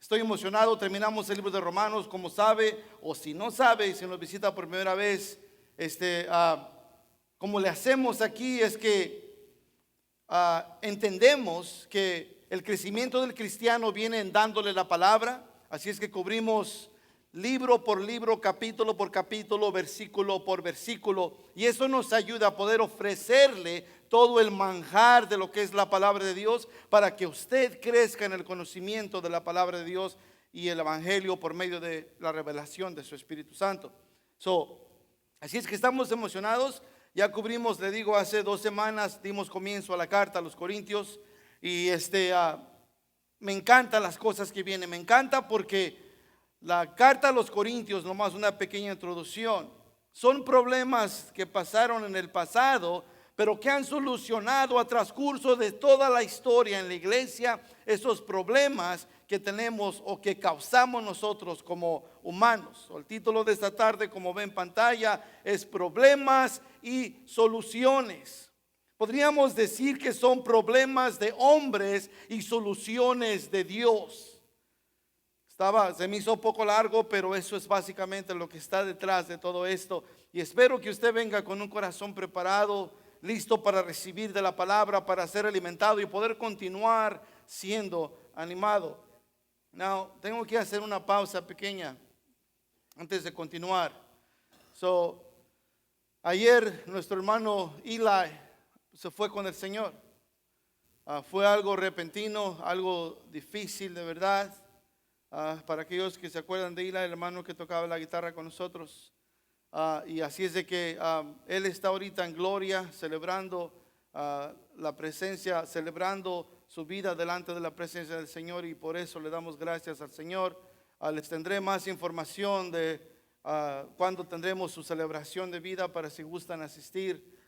Estoy emocionado, terminamos el libro de Romanos, como sabe, o si no sabe, si nos visita por primera vez, como le hacemos aquí es que entendemos que el crecimiento del cristiano viene en dándole la palabra. Así es que cubrimos libro por libro, capítulo por capítulo, versículo por versículo, y eso nos ayuda a poder ofrecerle todo el manjar de lo que es la palabra de Dios, para que usted crezca en el conocimiento de la palabra de Dios y el evangelio por medio de la revelación de su Espíritu Santo. Así es que estamos emocionados. Ya cubrimos, le digo, hace 2 semanas dimos comienzo a la carta a los Corintios, y me encantan las cosas que vienen. Me encanta porque la carta a los Corintios, nomás una pequeña introducción, son problemas que pasaron en el pasado, pero que han solucionado a transcurso de toda la historia en la iglesia esos problemas que tenemos o que causamos nosotros como humanos. El título de esta tarde, como ven en pantalla, es Problemas y Soluciones. Podríamos decir que son problemas de hombres y soluciones de Dios. Se me hizo un poco largo, pero eso es básicamente lo que está detrás de todo esto. Y espero que usted venga con un corazón preparado, listo para recibir de la palabra, para ser alimentado y poder continuar siendo animado. Now, tengo que hacer una pausa pequeña antes de continuar. Ayer nuestro hermano Eli se fue con el Señor. Fue algo repentino, algo difícil de verdad. Para aquellos que se acuerdan de Eli, el hermano que tocaba la guitarra con nosotros. Y así es de que él está ahorita en gloria, celebrando la presencia, celebrando su vida delante de la presencia del Señor, y por eso le damos gracias al Señor. Les tendré más información de cuándo tendremos su celebración de vida, para si gustan asistir.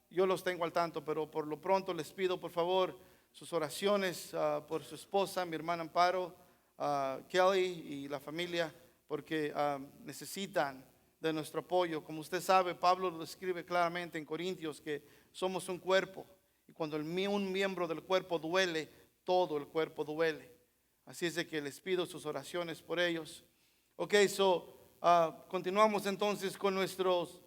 Yo los tengo al tanto, pero por lo pronto les pido por favor sus oraciones por su esposa, mi hermana Amparo, Kelly y la familia, porque necesitan de nuestro apoyo. Como usted sabe, Pablo lo escribe claramente en Corintios que somos un cuerpo, y cuando un miembro del cuerpo duele, todo el cuerpo duele. Así es de que les pido sus oraciones por ellos. Continuamos entonces con nuestros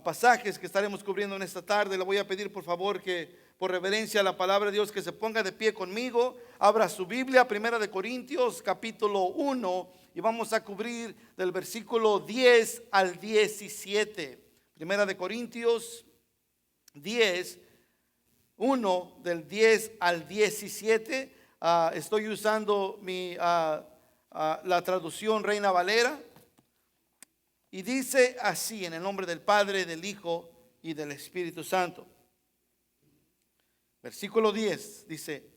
pasajes que estaremos cubriendo en esta tarde. Le voy a pedir por favor que, por reverencia a la palabra de Dios, que se ponga de pie conmigo. Abra su Biblia, 1 Corintios capítulo 1, y vamos a cubrir del versículo 10 al 17. 1 Corintios 10, 1 del 10 al 17. Estoy usando la traducción Reina Valera, y dice así: en el nombre del Padre, del Hijo y del Espíritu Santo. Versículo 10 dice: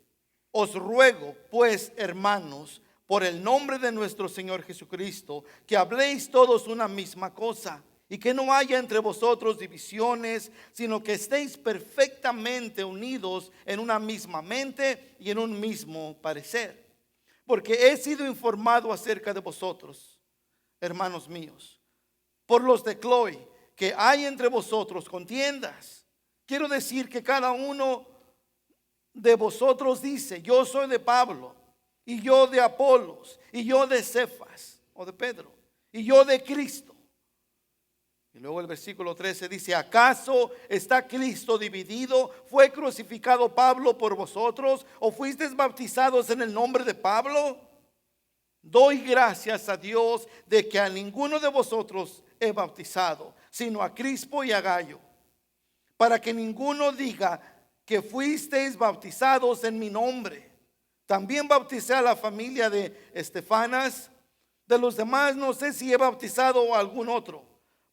os ruego pues, hermanos, por el nombre de nuestro Señor Jesucristo, que habléis todos una misma cosa, y que no haya entre vosotros divisiones, sino que estéis perfectamente unidos en una misma mente y en un mismo parecer. Porque he sido informado acerca de vosotros, hermanos míos, por los de Cloé, que hay entre vosotros contiendas. Quiero decir que cada uno de vosotros dice: yo soy de Pablo, y yo de Apolos, y yo de Cefas o de Pedro, y yo de Cristo. Y luego el versículo 13 dice: ¿acaso está Cristo dividido? ¿Fue crucificado Pablo por vosotros? ¿O fuisteis bautizados en el nombre de Pablo? Doy gracias a Dios de que a ninguno de vosotros he bautizado, sino a Crispo y a Gayo, para que ninguno diga que fuisteis bautizados en mi nombre. También bauticé a la familia de Estefanas. De los demás no sé si he bautizado a algún otro,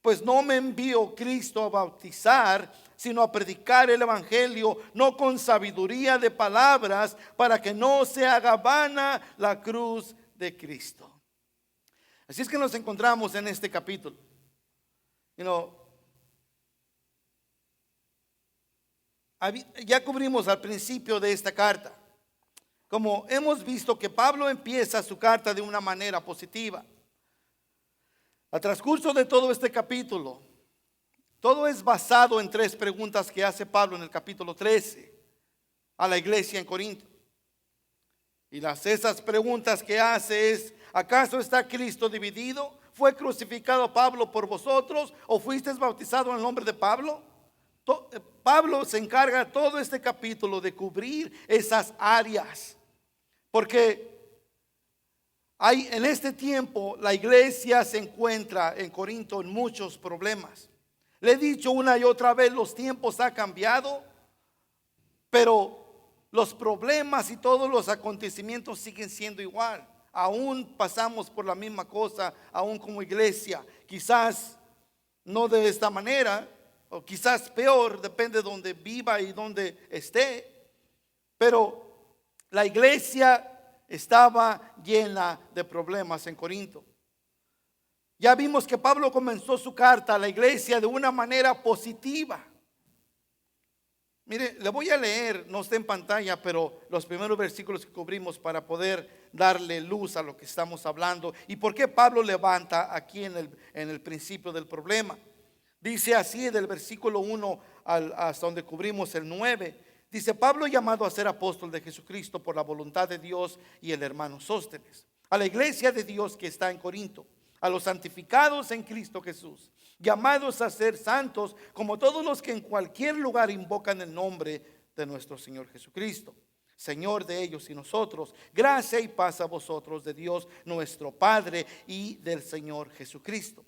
pues no me envió Cristo a bautizar, sino a predicar el evangelio, no con sabiduría de palabras, para que no se haga vana la cruz de Cristo. Así es que nos encontramos en este capítulo. Ya cubrimos al principio de esta carta, como hemos visto, que Pablo empieza su carta de una manera positiva. Al transcurso de todo este capítulo, todo es basado en 3 preguntas que hace Pablo en el capítulo 13 a la iglesia en Corinto. Y esas preguntas que hace es: ¿acaso está Cristo dividido? ¿Fue crucificado Pablo por vosotros? ¿O fuisteis bautizados en el nombre de Pablo? Pablo se encarga todo este capítulo de cubrir esas áreas, porque en este tiempo la iglesia se encuentra en Corinto en muchos problemas. Le he dicho una y otra vez, los tiempos han cambiado, pero los problemas y todos los acontecimientos siguen siendo igual. Aún pasamos por la misma cosa, aún como iglesia. Quizás no de esta manera, o quizás peor, depende de donde viva y donde esté. Pero la iglesia estaba llena de problemas en Corinto. Ya vimos que Pablo comenzó su carta a la iglesia de una manera positiva. Mire, le voy a leer, no está en pantalla, pero los primeros versículos que cubrimos para poder darle luz a lo que estamos hablando y por qué Pablo levanta aquí en el principio del problema. Dice así del versículo 1 hasta donde cubrimos el 9. Dice: Pablo, llamado a ser apóstol de Jesucristo por la voluntad de Dios, y el hermano Sóstenes, a la iglesia de Dios que está en Corinto, a los santificados en Cristo Jesús, llamados a ser santos, como todos los que en cualquier lugar invocan el nombre de nuestro Señor Jesucristo, Señor de ellos y nosotros. Gracia y paz a vosotros de Dios nuestro Padre y del Señor Jesucristo.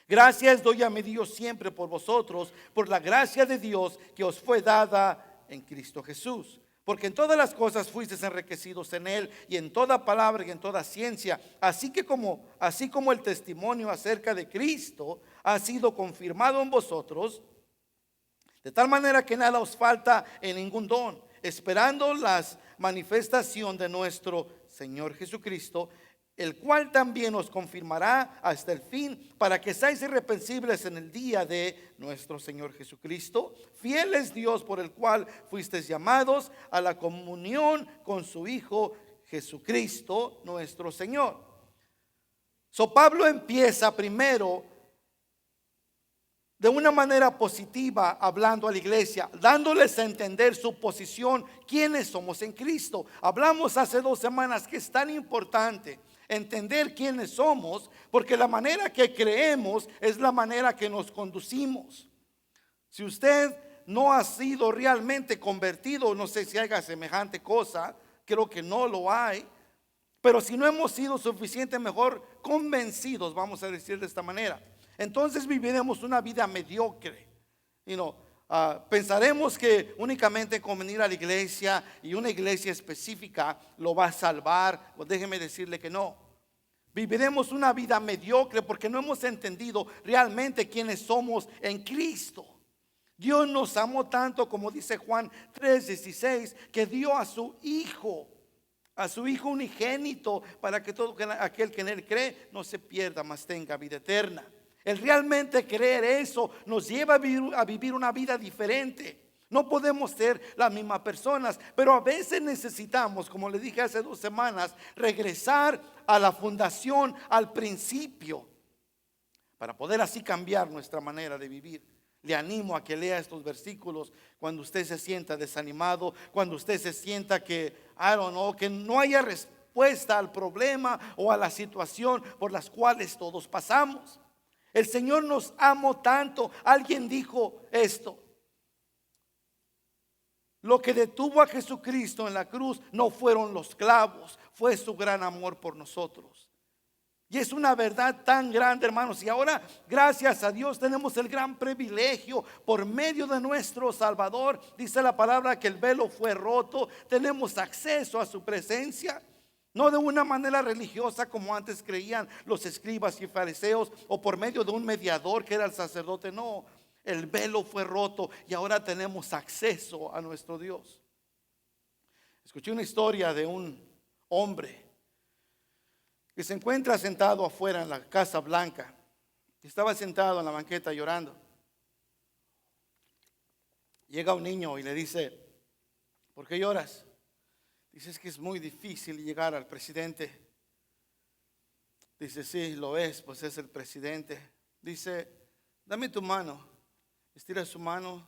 Gracias doy a mi Dios siempre por vosotros, por la gracia de Dios que os fue dada en Cristo Jesús, porque en todas las cosas fuisteis enriquecidos en Él, y en toda palabra y en toda ciencia, así como el testimonio acerca de Cristo ha sido confirmado en vosotros, de tal manera que nada os falta en ningún don, esperando la manifestación de nuestro Señor Jesucristo, el cual también os confirmará hasta el fin, para que seáis irreprensibles en el día de nuestro Señor Jesucristo. Fiel es Dios, por el cual fuisteis llamados a la comunión con su Hijo Jesucristo nuestro Señor. Pablo empieza primero de una manera positiva, hablando a la iglesia, dándoles a entender su posición, quiénes somos en Cristo. Hablamos hace 2 semanas que es tan importante entender quiénes somos, porque la manera que creemos es la manera que nos conducimos. Si usted no ha sido realmente convertido, no sé si haga semejante cosa, creo que no lo hay, pero si no hemos sido suficientemente mejor convencidos, vamos a decir de esta manera, entonces viviremos una vida mediocre. Pensaremos que únicamente con venir a la iglesia y una iglesia específica lo va a salvar. Pues déjeme decirle que no. Viviremos una vida mediocre porque no hemos entendido realmente quiénes somos en Cristo. Dios nos amó tanto, como dice Juan 3:16, que dio a su Hijo unigénito, para que todo aquel que en Él cree no se pierda, mas tenga vida eterna. El realmente creer eso nos lleva a vivir una vida diferente. No podemos ser las mismas personas, pero a veces necesitamos, como le dije hace 2 semanas, regresar a la fundación, al principio, para poder así cambiar nuestra manera de vivir. Le animo a que lea estos versículos cuando usted se sienta desanimado, cuando usted se sienta que no haya respuesta al problema o a la situación por las cuales todos pasamos. El Señor nos amó tanto. Alguien dijo esto: lo que detuvo a Jesucristo en la cruz no fueron los clavos, fue su gran amor por nosotros. Y es una verdad tan grande, hermanos. Y ahora, gracias a Dios, tenemos el gran privilegio por medio de nuestro Salvador. Dice la palabra que el velo fue roto. Tenemos acceso a su presencia. No de una manera religiosa como antes creían los escribas y fariseos, o por medio de un mediador que era el sacerdote. No, el velo fue roto y ahora tenemos acceso a nuestro Dios. Escuché una historia de un hombre que se encuentra sentado afuera en la Casa Blanca. Estaba sentado en la banqueta llorando. Llega un niño y le dice: ¿por qué lloras? Dice: es que es muy difícil llegar al presidente. Dice: sí, lo es, pues es el presidente. Dice: dame tu mano. Estira su mano.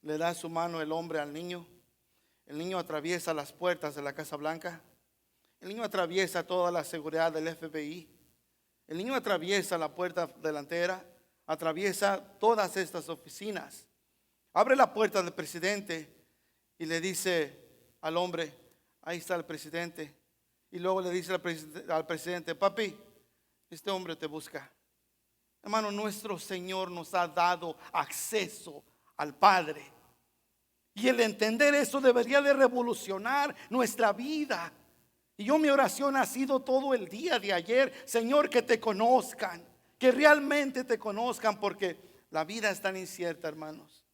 Le da su mano el hombre al niño. El niño atraviesa las puertas de la Casa Blanca. El niño atraviesa toda la seguridad del FBI. El niño atraviesa la puerta delantera, atraviesa todas estas oficinas. Abre la puerta del presidente y le dice al hombre, ahí está el presidente. Y luego le dice al presidente, papi, este hombre te busca. Hermano, nuestro Señor nos ha dado acceso al Padre. Y el entender eso debería de revolucionar nuestra vida. Y mi oración ha sido todo el día de ayer, Señor, que te conozcan, que realmente te conozcan, porque la vida es tan incierta, hermanos.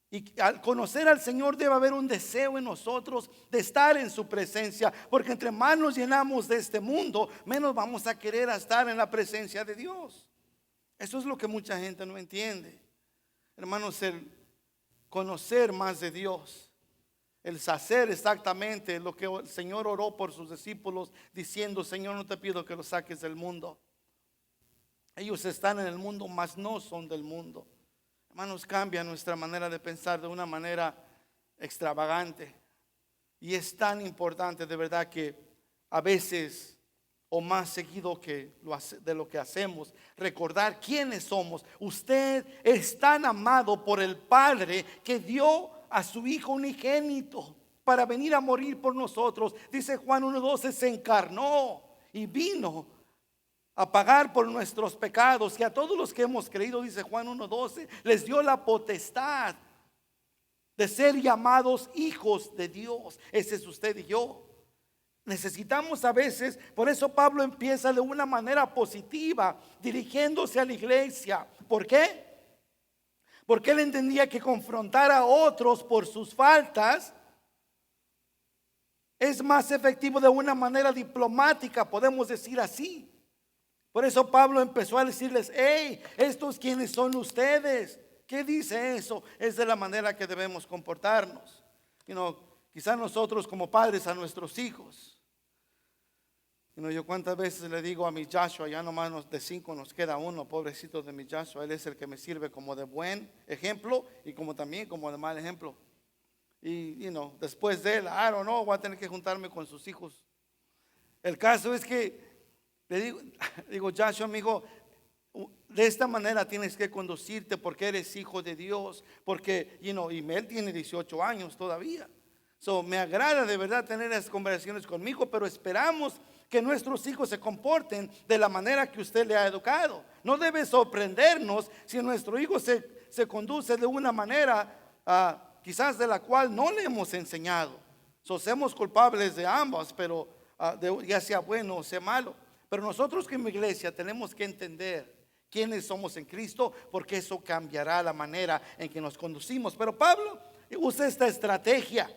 Y al conocer al Señor debe haber un deseo en nosotros de estar en su presencia, porque entre más nos llenamos de este mundo, menos vamos a querer estar en la presencia de Dios. Eso es lo que mucha gente no entiende. Hermanos, el conocer más de Dios, el hacer exactamente lo que el Señor oró por sus discípulos, diciendo, Señor, no te pido que los saques del mundo. Ellos están en el mundo, mas no son del mundo. Hermanos, cambia nuestra manera de pensar de una manera extravagante. Y es tan importante de verdad que a veces, o más seguido que de lo que hacemos, recordar quiénes somos. Usted es tan amado por el Padre que dio a su Hijo unigénito para venir a morir por nosotros. Dice Juan 1:12, se encarnó y vino a pagar por nuestros pecados, y a todos los que hemos creído, dice Juan 1:12, les dio la potestad de ser llamados hijos de Dios. Ese es usted y yo. Necesitamos a veces, por eso Pablo empieza de una manera positiva, dirigiéndose a la iglesia. ¿Por qué? Porque él entendía que confrontar a otros por sus faltas es más efectivo de una manera diplomática, podemos decir así. Por eso Pablo empezó a decirles, hey, estos quienes son ustedes. ¿Qué dice eso? Es de la manera que debemos comportarnos. Quizás nosotros como padres a nuestros hijos. Yo cuántas veces le digo a mi Joshua, ya nomás de 5 nos queda uno, pobrecito de mi Joshua. Él es el que me sirve como de buen ejemplo y como también como de mal ejemplo. Y después de él, I don't know, voy a tener que juntarme con sus hijos. El caso es que le digo, Joshua, amigo, de esta manera tienes que conducirte porque eres hijo de Dios. Porque, y él tiene 18 años todavía. Me agrada de verdad tener esas conversaciones conmigo, pero esperamos que nuestros hijos se comporten de la manera que usted le ha educado. No debe sorprendernos si nuestro hijo se conduce de una manera quizás de la cual no le hemos enseñado. Somos culpables de ambos, pero ya sea bueno o sea malo. Pero nosotros como iglesia tenemos que entender quiénes somos en Cristo, porque eso cambiará la manera en que nos conducimos. Pero Pablo usa esta estrategia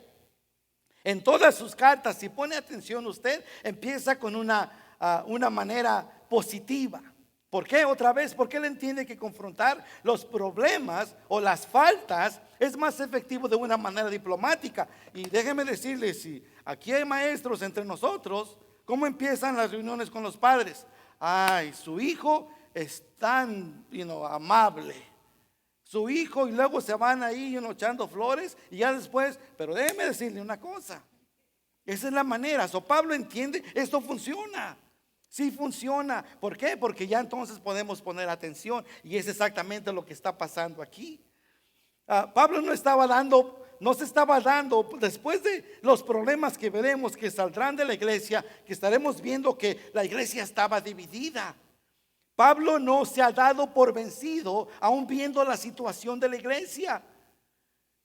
en todas sus cartas. Si pone atención usted, empieza con una manera positiva. ¿Por qué? Otra vez, porque él entiende que confrontar los problemas o las faltas es más efectivo de una manera diplomática. Y déjeme decirles, si aquí hay maestros entre nosotros, ¿cómo empiezan las reuniones con los padres? Ay, su hijo es tan amable. Su hijo, y luego se van ahí echando flores, y ya después, pero déjeme decirle una cosa, esa es la manera. Pablo entiende, esto funciona. Sí funciona. ¿Por qué? Porque ya entonces podemos poner atención, y es exactamente lo que está pasando aquí. Pablo no se estaba dando, después de los problemas que veremos que saldrán de la iglesia, que estaremos viendo que la iglesia estaba dividida. Pablo no se ha dado por vencido, aún viendo la situación de la iglesia.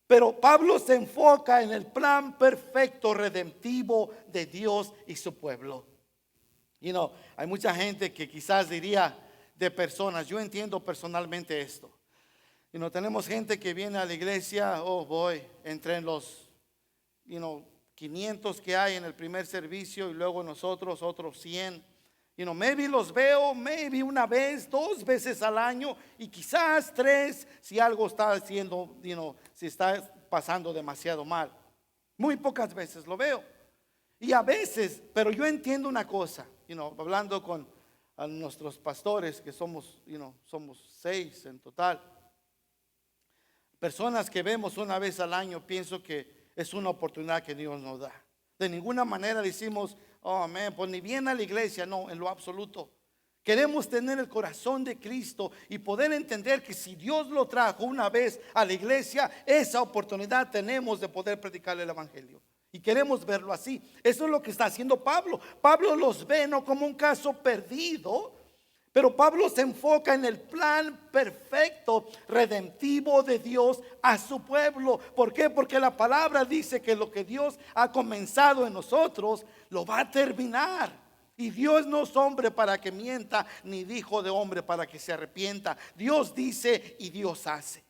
Pero Pablo se enfoca en el plan perfecto redentivo de Dios y su pueblo. Hay mucha gente que quizás diría de personas, yo entiendo personalmente esto. Tenemos gente que viene a la iglesia, entre los 500 que hay en el primer servicio, y luego nosotros otros 100. Maybe los veo, maybe una vez, 2 veces al año, y quizás 3 si algo está haciendo, si está pasando demasiado mal. Muy pocas veces lo veo. Y a veces, pero yo entiendo una cosa, hablando con nuestros pastores, que somos 6 en total. Personas que vemos una vez al año, pienso que es una oportunidad que Dios nos da. De ninguna manera decimos, oh, amén, pues ni viene a la iglesia. No, en lo absoluto. Queremos tener el corazón de Cristo y poder entender que si Dios lo trajo una vez a la iglesia, esa oportunidad tenemos de poder predicar el evangelio. Y queremos verlo así. Eso es lo que está haciendo Pablo. Pablo los ve no como un caso perdido, pero Pablo se enfoca en el plan perfecto, redentivo de Dios a su pueblo. ¿Por qué? Porque la palabra dice que lo que Dios ha comenzado en nosotros, lo va a terminar. Y Dios no es hombre para que mienta, ni hijo de hombre para que se arrepienta. Dios dice y Dios hace.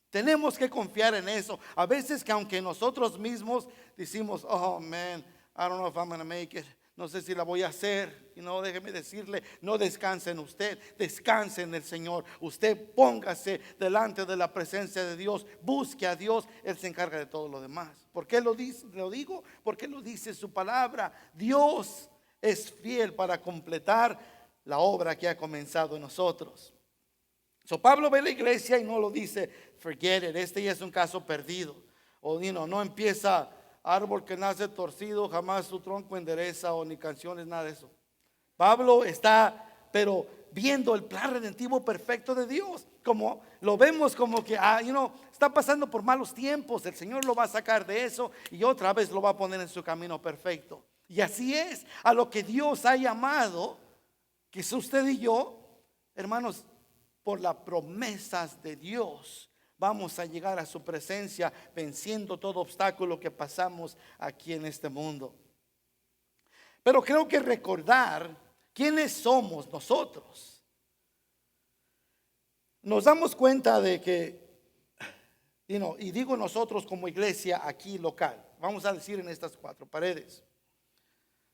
Tenemos que confiar en eso. A veces que aunque nosotros mismos decimos, oh man, I don't know if I'm going to make it. No sé si la voy a hacer. Y no, déjeme decirle, no descanse en usted, descanse en el Señor. Usted póngase delante de la presencia de Dios, busque a Dios, Él se encarga de todo lo demás. ¿Por qué lo dice? Lo digo porque lo dice su palabra. Dios es fiel para completar la obra que ha comenzado en nosotros. Pablo ve la iglesia y no lo dice, forget it, este ya es un caso perdido. O no empieza árbol que nace torcido, jamás su tronco endereza, o ni canciones, nada de eso. Pablo está, pero viendo el plan redentivo perfecto de Dios. Como lo vemos como que, está pasando por malos tiempos. El Señor lo va a sacar de eso y otra vez lo va a poner en su camino perfecto. Y así es, a lo que Dios ha llamado, que es usted y yo, hermanos, por las promesas de Dios, vamos a llegar a su presencia venciendo todo obstáculo que pasamos aquí en este mundo. Pero creo que recordar quiénes somos nosotros. Nos damos cuenta de que, y digo nosotros como iglesia aquí local, vamos a decir en estas cuatro paredes.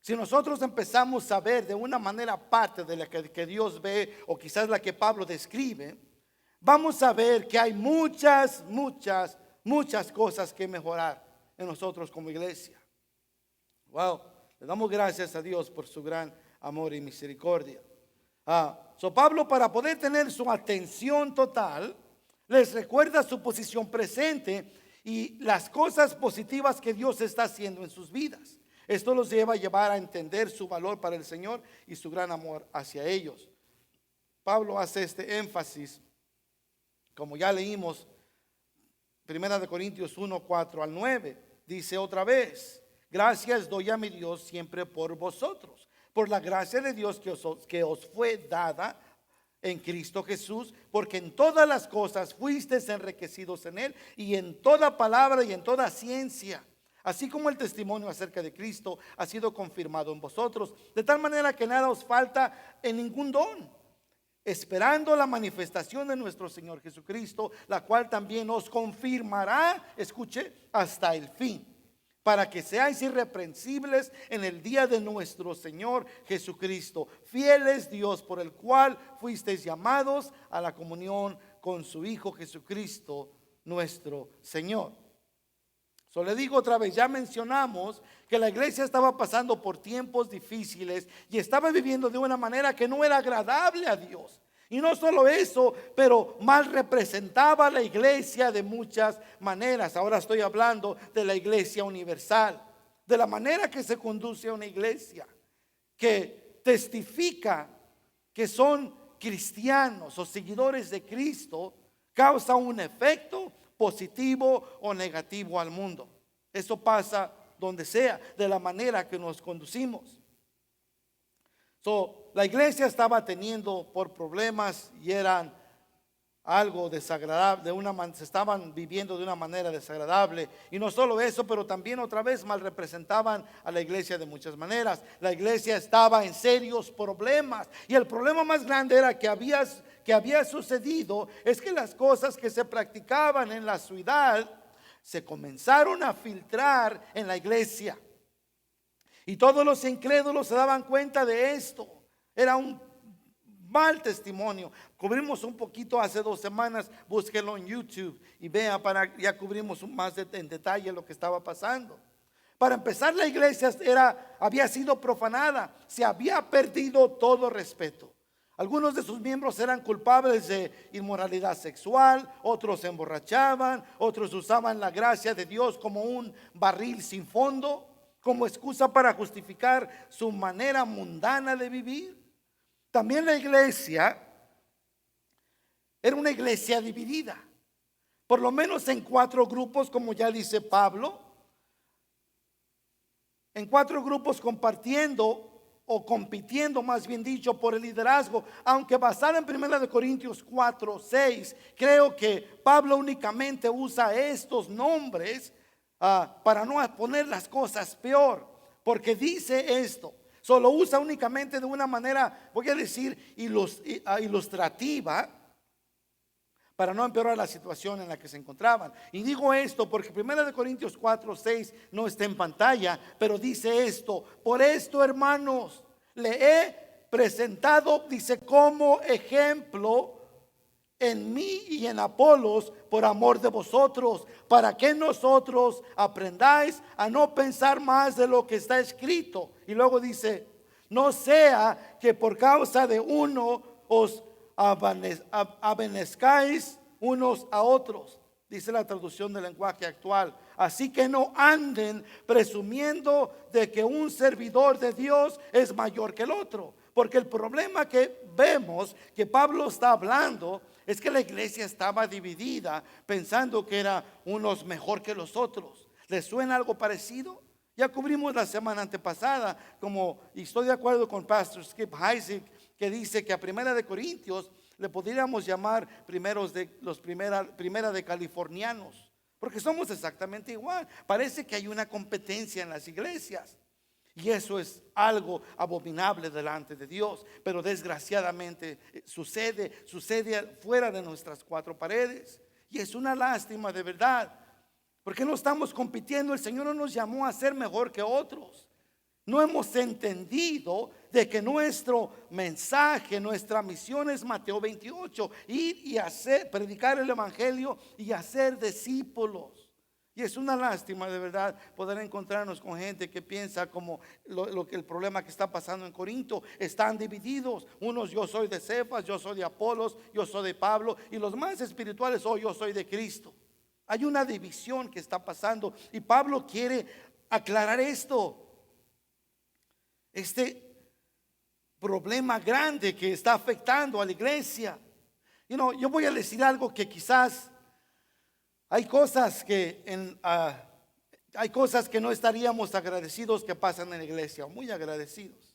Si nosotros empezamos a ver de una manera parte de la que Dios ve, o quizás la que Pablo describe, vamos a ver que hay muchas cosas que mejorar en nosotros como iglesia. Wow, le damos gracias a Dios por su gran amor y misericordia. Pablo, para poder tener su atención total, les recuerda su posición presente y las cosas positivas que Dios está haciendo en sus vidas. Esto los lleva a entender su valor para el Señor y su gran amor hacia ellos. Pablo hace este énfasis, como ya leímos, 1 Corintios 1, 4 al 9. Dice otra vez, gracias doy a mi Dios siempre por vosotros, por la gracia de Dios que os fue dada en Cristo Jesús, porque en todas las cosas fuisteis enriquecidos en Él, y en toda palabra y en toda ciencia, así como el testimonio acerca de Cristo ha sido confirmado en vosotros, de tal manera que nada os falta en ningún don, esperando la manifestación de nuestro Señor Jesucristo, la cual también os confirmará, escuche, hasta el fin, para que seáis irreprensibles en el día de nuestro Señor Jesucristo. Fiel es Dios, por el cual fuisteis llamados a la comunión con su Hijo Jesucristo, nuestro Señor. Le digo otra vez, ya mencionamos que la iglesia estaba pasando por tiempos difíciles y estaba viviendo de una manera que no era agradable a Dios. Y no solo eso, pero mal representaba a la iglesia de muchas maneras. Ahora estoy hablando de la iglesia universal, de la manera que se conduce a una iglesia que testifica que son cristianos o seguidores de Cristo, causa un efecto positivo o negativo al mundo. Eso pasa donde sea, de la manera que nos conducimos. La iglesia estaba teniendo por problemas y eran algo desagradable, se estaban viviendo de una manera desagradable. Y no solo eso, pero también otra vez mal representaban a la iglesia de muchas maneras. La iglesia estaba en serios problemas, y el problema más grande era que había sucedido es que las cosas que se practicaban en la ciudad se comenzaron a filtrar en la iglesia, y todos los incrédulos se daban cuenta de esto. Era un mal testimonio. Cubrimos un poquito hace 2 semanas, búsquelo en YouTube y vea, ya cubrimos más en detalle lo que estaba pasando. Para empezar, la iglesia había sido profanada, se había perdido todo respeto. Algunos de sus miembros eran culpables de inmoralidad sexual, otros se emborrachaban, otros usaban la gracia de Dios como un barril sin fondo, como excusa para justificar su manera mundana de vivir. También la iglesia era una iglesia dividida, por lo menos en 4 grupos, como ya dice Pablo, en 4 grupos compartiendo o compitiendo, más bien dicho, por el liderazgo. Aunque basado en 1 Corintios 4:6, creo que Pablo únicamente usa estos nombres para no poner las cosas peor, porque dice esto, solo usa únicamente de una manera, voy a decir, ilustrativa, para no empeorar la situación en la que se encontraban. Y digo esto porque 1 Corintios 4:6 no está en pantalla, pero dice esto: por esto, hermanos, le he presentado, dice, como ejemplo en mí y en Apolos, por amor de vosotros, para que nosotros aprendáis a no pensar más de lo que está escrito. Y luego dice: no sea que por causa de uno os abenezcáis unos a otros, dice la traducción del lenguaje actual. Así que no anden presumiendo de que un servidor de Dios es mayor que el otro, porque el problema que vemos que Pablo está hablando es que la iglesia estaba dividida, pensando que era unos mejor que los otros. ¿Les suena algo parecido? Ya cubrimos la semana antepasada, y estoy de acuerdo con Pastor Skip Heitzig, que dice que a Primera de Corintios le podríamos llamar primera de californianos, porque somos exactamente igual. Parece que hay una competencia en las iglesias, y eso es algo abominable delante de Dios, pero desgraciadamente sucede fuera de nuestras 4 paredes, y es una lástima de verdad, porque no estamos compitiendo. El Señor no nos llamó a ser mejor que otros. No hemos entendido de que nuestro mensaje, nuestra misión es Mateo 28, ir y predicar el evangelio y hacer discípulos. Y es una lástima de verdad poder encontrarnos con gente que piensa como el problema que está pasando en Corinto. Están divididos. Unos: yo soy de Cefas, yo soy de Apolos, yo soy de Pablo, y los más espirituales: yo soy de Cristo. Hay una división que está pasando, y Pablo quiere aclarar esto. Este problema grande que está afectando a la iglesia. Yo voy a decir algo que quizás hay cosas que no estaríamos agradecidos que pasan en la iglesia, muy agradecidos,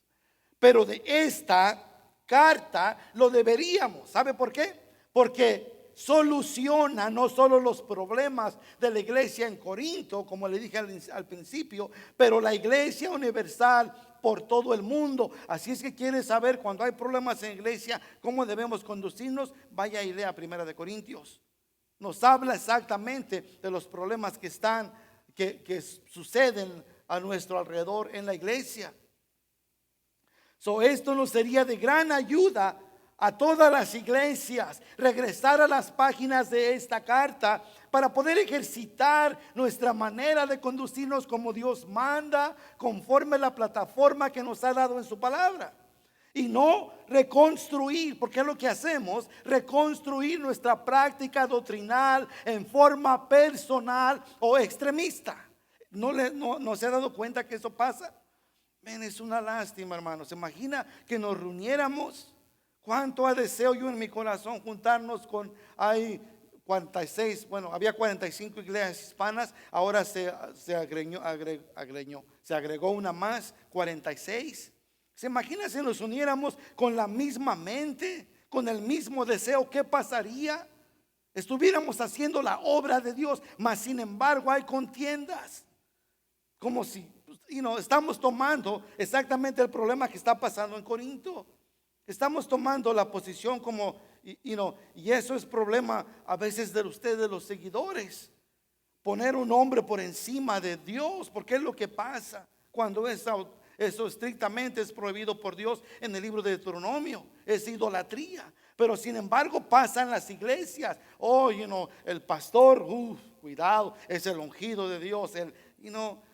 pero de esta carta lo deberíamos. ¿Sabe por qué? Porque soluciona no solo los problemas de la iglesia en Corinto, como le dije al principio, pero la iglesia universal por todo el mundo. Así es que quiere saber cuando hay problemas en la iglesia, cómo debemos conducirnos. Vaya y lea 1 Corintios. Nos habla exactamente de los problemas que suceden a nuestro alrededor en la iglesia. Esto nos sería de gran ayuda a todas las iglesias, regresar a las páginas de esta carta para poder ejercitar nuestra manera de conducirnos como Dios manda, conforme a la plataforma que nos ha dado en su palabra. Y no reconstruir, porque es lo que hacemos: reconstruir nuestra práctica doctrinal en forma personal o extremista. ¿No se ha dado cuenta que eso pasa? Es una lástima, hermanos. ¿Se imagina que nos reuniéramos? ¿Cuánto deseo yo en mi corazón juntarnos hay 46, había 45 iglesias hispanas, ahora se agregó una más, 46. ¿Se imagina si nos uniéramos con la misma mente, con el mismo deseo? ¿Qué pasaría? Estuviéramos haciendo la obra de Dios, mas sin embargo hay contiendas. Como si estamos tomando exactamente el problema que está pasando en Corinto. Estamos tomando la posición y eso es problema a veces de ustedes, los seguidores, poner un hombre por encima de Dios, porque es lo que pasa cuando eso estrictamente es prohibido por Dios en el libro de Deuteronomio. Es idolatría, pero sin embargo pasa en las iglesias. El pastor, cuidado, es el ungido de Dios.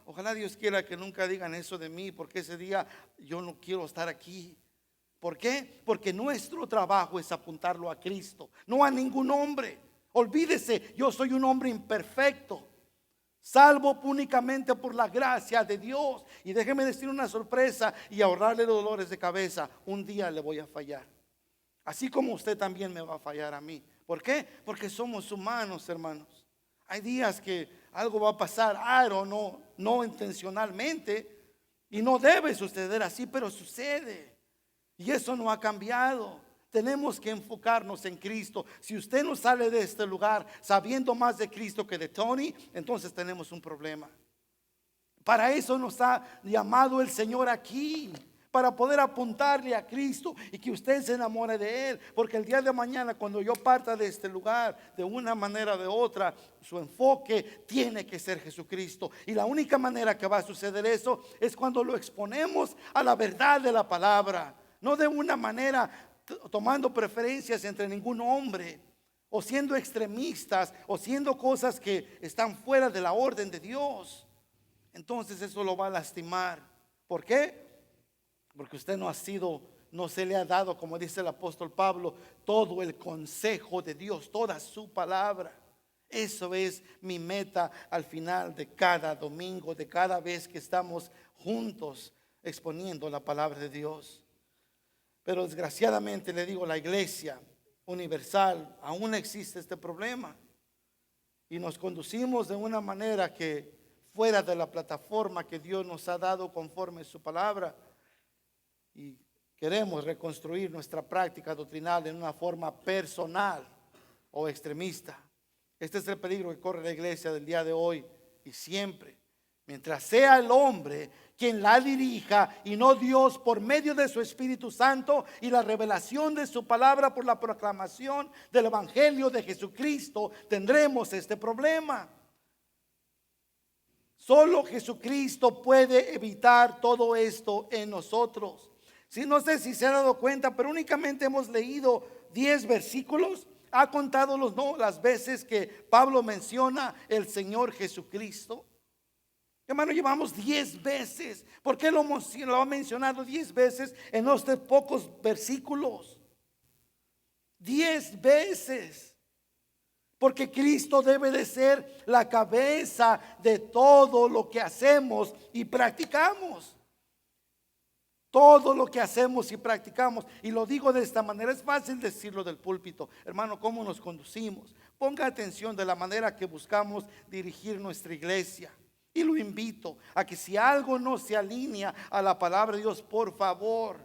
Ojalá Dios quiera que nunca digan eso de mí, porque ese día yo no quiero estar aquí. ¿Por qué? Porque nuestro trabajo es apuntarlo a Cristo, no a ningún hombre. Olvídese, yo soy un hombre imperfecto, salvo únicamente por la gracia de Dios. Y déjeme decir una sorpresa y ahorrarle los dolores de cabeza: un día le voy a fallar, así como usted también me va a fallar a mí. ¿Por qué? Porque somos humanos, hermanos. Hay días que algo va a pasar, no intencionalmente, y no debe suceder así, pero sucede. Y eso no ha cambiado. Tenemos que enfocarnos en Cristo. Si usted no sale de este lugar sabiendo más de Cristo que de Tony, entonces tenemos un problema. Para eso nos ha llamado el Señor aquí, para poder apuntarle a Cristo y que usted se enamore de Él. Porque el día de mañana, cuando yo parta de este lugar, de una manera o de otra, su enfoque tiene que ser Jesucristo. Y la única manera que va a suceder eso es cuando lo exponemos a la verdad de la palabra. No de una manera tomando preferencias entre ningún hombre, o siendo extremistas, o siendo cosas que están fuera de la orden de Dios. Entonces eso lo va a lastimar. ¿Por qué? Porque usted no se le ha dado, como dice el apóstol Pablo, todo el consejo de Dios, toda su palabra. Eso es mi meta al final de cada domingo, de cada vez que estamos juntos exponiendo la palabra de Dios. Pero desgraciadamente, le digo, la iglesia universal aún existe este problema, y nos conducimos de una manera que fuera de la plataforma que Dios nos ha dado conforme a su palabra. Y queremos reconstruir nuestra práctica doctrinal en una forma personal o extremista. Este es el peligro que corre la iglesia del día de hoy y siempre. Mientras sea el hombre quien la dirija y no Dios, por medio de su Espíritu Santo y la revelación de su palabra por la proclamación del Evangelio de Jesucristo, tendremos este problema. Solo Jesucristo puede evitar todo esto en nosotros. Sí, no sé si se ha dado cuenta, pero únicamente hemos leído 10 versículos. Ha contado las veces que Pablo menciona el Señor Jesucristo. Hermano, llevamos 10 veces. ¿Por qué lo ha mencionado 10 veces en estos pocos versículos? 10 veces. Porque Cristo debe de ser la cabeza de todo lo que hacemos y practicamos. Todo lo que hacemos y practicamos. Y lo digo de esta manera, es fácil decirlo del púlpito. Hermano, ¿cómo nos conducimos? Ponga atención de la manera que buscamos dirigir nuestra iglesia. Y lo invito a que si algo no se alinea a la palabra de Dios, por favor,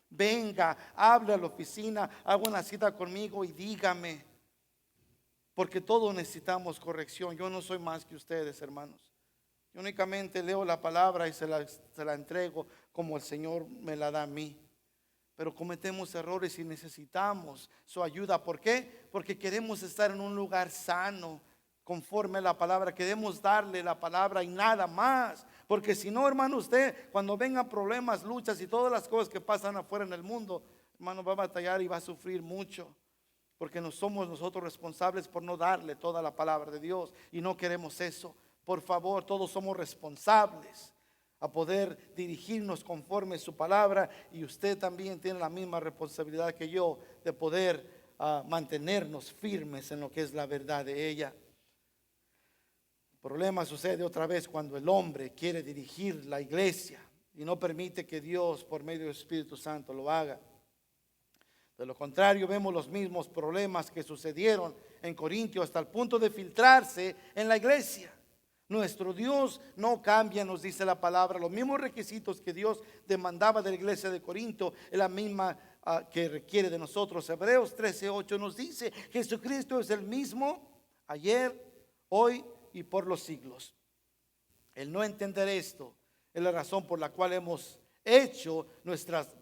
venga, hable a la oficina, haga una cita conmigo y dígame. Porque todos necesitamos corrección. Yo no soy más que ustedes, hermanos. Yo únicamente leo la palabra y se la entrego como el Señor me la da a mí. Pero cometemos errores y necesitamos su ayuda. ¿Por qué? Porque queremos estar en un lugar sano, conforme a la palabra. Queremos darle la palabra y nada más. Porque si no, hermano, usted cuando vengan problemas, luchas y todas las cosas que pasan afuera en el mundo, hermano, va a batallar y va a sufrir mucho. Porque no somos nosotros responsables por no darle toda la palabra de Dios. Y no queremos eso. Por favor, todos somos responsables a poder dirigirnos conforme a su palabra. Y usted también tiene la misma responsabilidad que yo de poder mantenernos firmes en lo que es la verdad de ella. El problema sucede otra vez cuando el hombre quiere dirigir la iglesia y no permite que Dios por medio del Espíritu Santo lo haga. De lo contrario, vemos los mismos problemas que sucedieron en Corintio hasta el punto de filtrarse en la iglesia. Nuestro Dios no cambia, nos dice la palabra. Los mismos requisitos que Dios demandaba de la iglesia de Corinto es la misma que requiere de nosotros. Hebreos 13:8 nos dice: Jesucristo es el mismo ayer, hoy y por los siglos. El no entender esto es la razón por la cual hemos hecho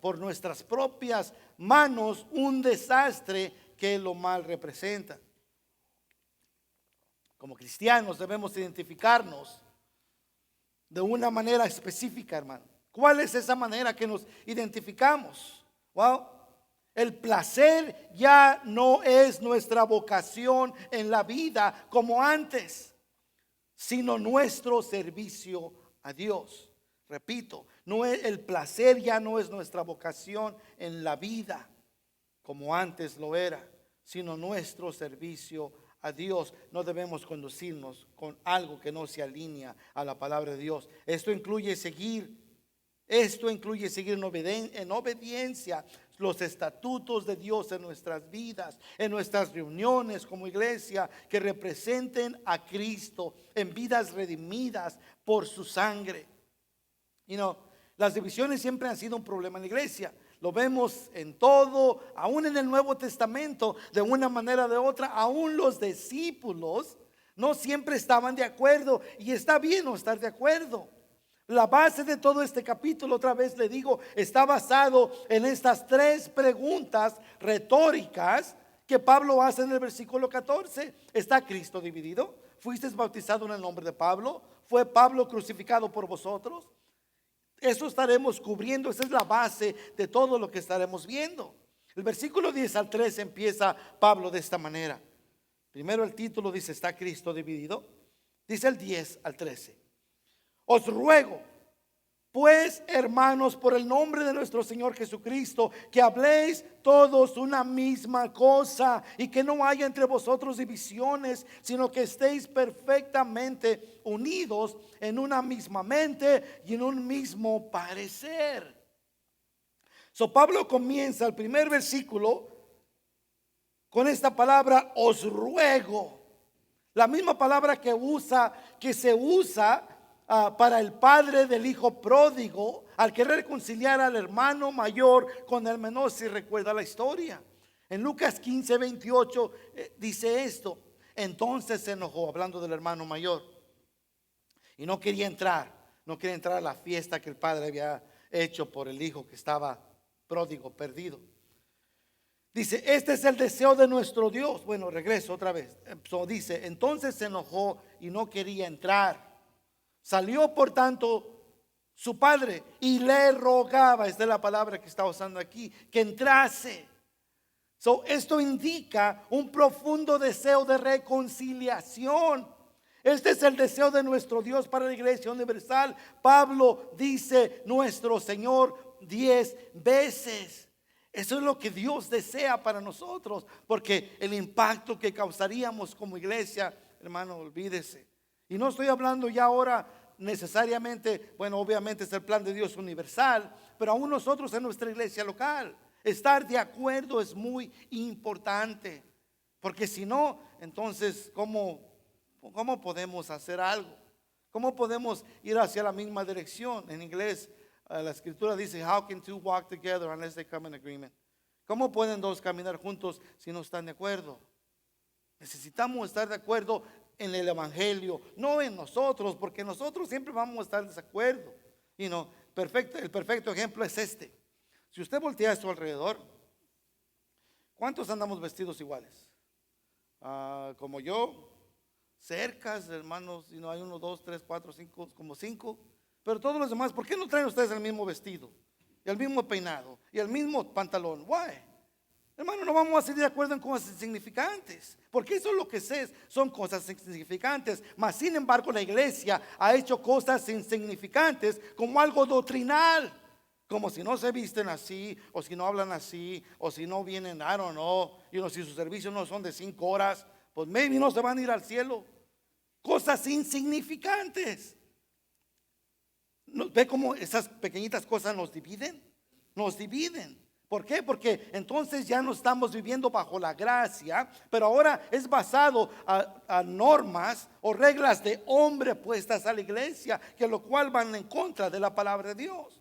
por nuestras propias manos un desastre que lo mal representa. Como cristianos debemos identificarnos de una manera específica, hermano. ¿Cuál es esa manera que nos identificamos? Well, el placer ya no es nuestra vocación en la vida como antes, sino nuestro servicio a Dios. Repito, no es, el placer ya no es nuestra vocación en la vida como antes lo era, sino nuestro servicio a Dios. No debemos conducirnos con algo que no se alinea a la palabra de Dios. Esto incluye seguir en obediencia los estatutos de Dios en nuestras vidas, en nuestras reuniones como iglesia, que representen a Cristo en vidas redimidas por su sangre. Las divisiones siempre han sido un problema en la iglesia. Lo vemos en todo, aún en el Nuevo Testamento, de una manera o de otra. Aún los discípulos no siempre estaban de acuerdo, y está bien no estar de acuerdo. La base de todo este capítulo, otra vez le digo, está basado en estas 3 preguntas retóricas que Pablo hace en el versículo 14. ¿Está Cristo dividido? ¿Fuisteis bautizado en el nombre de Pablo? ¿Fue Pablo crucificado por vosotros? Eso estaremos cubriendo. Esa es la base de todo lo que estaremos viendo. El versículo 10 al 13 empieza Pablo de esta manera. Primero el título dice: ¿está Cristo dividido? Dice el 10 al 13: os ruego, pues, hermanos, por el nombre de nuestro Señor Jesucristo, que habléis todos una misma cosa, y que no haya entre vosotros divisiones, sino que estéis perfectamente unidos en una misma mente y en un mismo parecer. Pablo comienza el primer versículo con esta palabra: os ruego. La misma palabra que se usa para el padre del hijo pródigo al querer reconciliar al hermano mayor con el menor, si recuerda la historia. En Lucas 15:28 dice esto: entonces se enojó, hablando del hermano mayor, y no quería entrar a la fiesta que el padre había hecho por el hijo que estaba pródigo, perdido. Dice: este es el deseo de nuestro Dios. Bueno, regreso otra vez. Dice: entonces se enojó y no quería entrar. Salió por tanto su padre y le rogaba, esta es la palabra que está usando aquí, que entrase. Esto indica un profundo deseo de reconciliación. Este es el deseo de nuestro Dios para la iglesia universal. Pablo dice nuestro Señor 10 veces. Eso es lo que Dios desea para nosotros, porque el impacto que causaríamos como iglesia, hermano, olvídese. Y no estoy hablando ya ahora necesariamente, bueno, obviamente es el plan de Dios universal, pero aún nosotros en nuestra iglesia local, estar de acuerdo es muy importante, porque si no, entonces, ¿cómo podemos hacer algo? ¿Cómo podemos ir hacia la misma dirección? En inglés, la escritura dice: how can two walk together unless they come in agreement? ¿Cómo pueden dos caminar juntos si no están de acuerdo? Necesitamos estar de acuerdo en el evangelio, no en nosotros, porque nosotros siempre vamos a estar en desacuerdo. El perfecto ejemplo es este. Si usted voltea a su alrededor, ¿cuántos andamos vestidos iguales? Como yo, cercas, hermanos, hay 1, 2, 3, 4, 5, como 5. Pero todos los demás, ¿por qué no traen ustedes el mismo vestido, y el mismo peinado, y el mismo pantalón? Why? Hermano, no vamos a seguir de acuerdo en cosas insignificantes, porque eso es lo que son cosas insignificantes. Mas sin embargo, la iglesia ha hecho cosas insignificantes como algo doctrinal, como si no se visten así, o si no hablan así, o si no vienen, I don't know, si sus servicios no son de 5 horas, pues maybe no se van a ir al cielo. Cosas insignificantes. ¿Ve cómo esas pequeñitas cosas nos dividen? Nos dividen. ¿Por qué? Porque entonces ya no estamos viviendo bajo la gracia, pero ahora es basado a normas o reglas de hombre puestas a la iglesia, que lo cual van en contra de la palabra de Dios.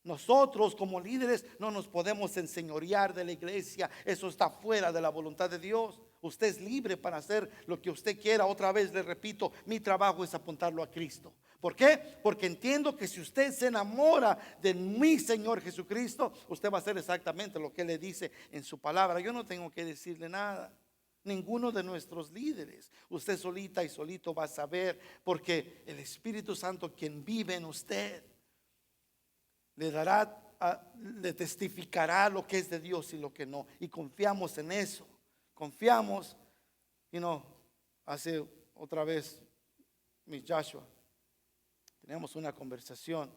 Nosotros como líderes no nos podemos enseñorear de la iglesia. Eso está fuera de la voluntad de Dios. Usted es libre para hacer lo que usted quiera. Otra vez le repito, mi trabajo es apuntarlo a Cristo. ¿Por qué? Porque entiendo que si usted se enamora de mi Señor Jesucristo, usted va a hacer exactamente lo que Él le dice en su palabra. Yo no tengo que decirle nada. Ninguno de nuestros líderes. Usted solita y solito va a saber, porque el Espíritu Santo, quien vive en usted, le testificará lo que es de Dios y lo que no. Y confiamos en eso. Confiamos. Hace otra vez, mi Joshua, teníamos una conversación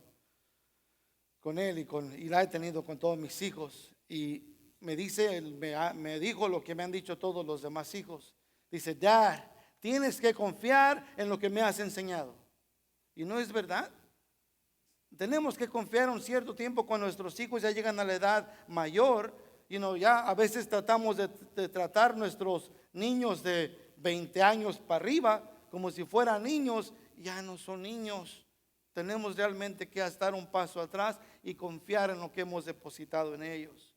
con él y la he tenido con todos mis hijos. Y me dice, me dijo lo que me han dicho todos los demás hijos. Dice, Dad, tienes que confiar en lo que me has enseñado. Y no es verdad. Tenemos que confiar un cierto tiempo cuando nuestros hijos ya llegan a la edad mayor. Ya a veces tratamos de tratar nuestros niños de 20 años para arriba como si fueran niños. Ya no son niños. Tenemos realmente que estar un paso atrás y confiar en lo que hemos depositado en ellos.